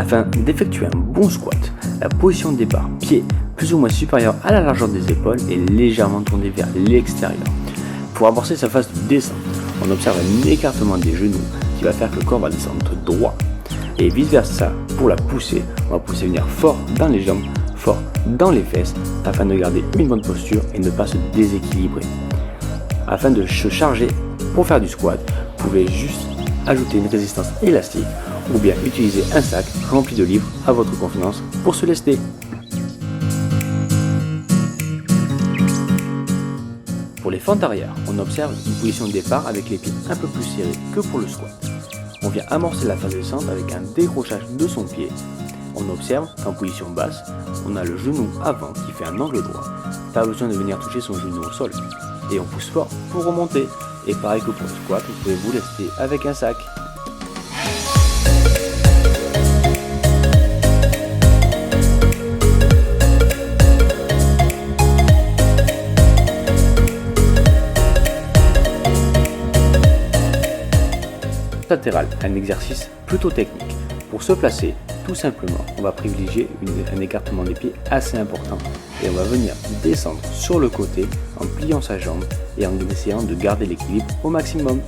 Afin d'effectuer un bon squat, la position de départ, pied plus ou moins supérieur à la largeur des épaules est légèrement tournée vers l'extérieur. Pour amorcer sa phase de descente, on observe un écartement des genoux qui va faire que le corps va descendre droit. Et vice versa, pour la pousser, on va pousser venir fort dans les jambes, fort dans les fesses, afin de garder une bonne posture et ne pas se déséquilibrer. Afin de se charger pour faire du squat, vous pouvez juste ajouter une résistance élastique ou bien utiliser un sac rempli de livres à votre convenance pour se lester. Pour les fentes arrière, on observe une position de départ avec les pieds un peu plus serrés que pour le squat. On vient amorcer la phase de descente avec un décrochage de son pied. On observe qu'en position basse, on a le genou avant qui fait un angle droit. Pas besoin de venir toucher son genou au sol. Et on pousse fort pour remonter. Et pareil que pour le squat, vous pouvez vous lester avec un sac. Latéral, un exercice plutôt technique. Pour se placer, tout simplement, on va privilégier un écartement des pieds assez important et on va venir descendre sur le côté en pliant sa jambe et en essayant de garder l'équilibre au maximum.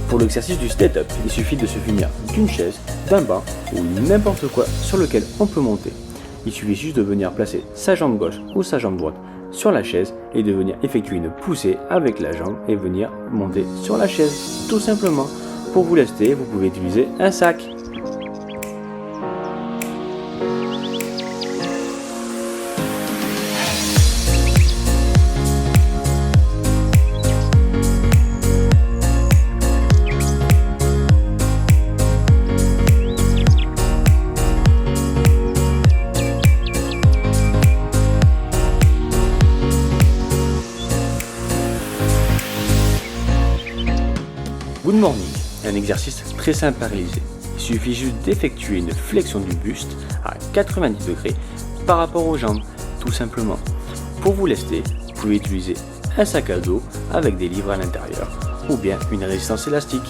Pour l'exercice du step-up, il suffit de se munir d'une chaise, d'un banc ou n'importe quoi sur lequel on peut monter. Il suffit juste de venir placer sa jambe gauche ou sa jambe droite sur la chaise et de venir effectuer une poussée avec la jambe et venir monter sur la chaise. Tout simplement. Pour vous lester, vous pouvez utiliser un sac. Good morning, un exercice très simple à réaliser. Il suffit juste d'effectuer une flexion du buste à 90 degrés par rapport aux jambes, tout simplement. Pour vous lester, vous pouvez utiliser un sac à dos avec des livres à l'intérieur ou bien une résistance élastique.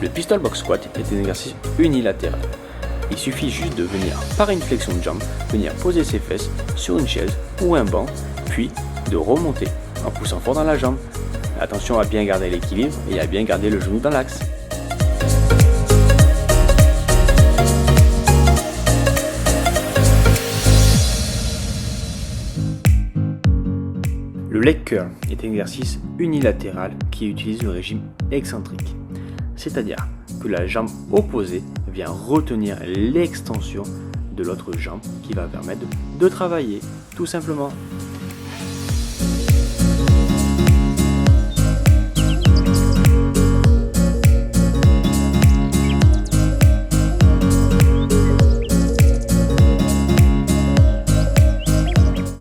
Le pistol box squat est un exercice unilatéral. Il suffit juste de venir par une flexion de jambe, venir poser ses fesses sur une chaise ou un banc, puis de remonter en poussant fort dans la jambe. Attention à bien garder l'équilibre et à bien garder le genou dans l'axe. Le leg curl est un exercice unilatéral qui utilise le régime excentrique. C'est-à-dire que la jambe opposée vient retenir l'extension de l'autre jambe qui va permettre de travailler tout simplement.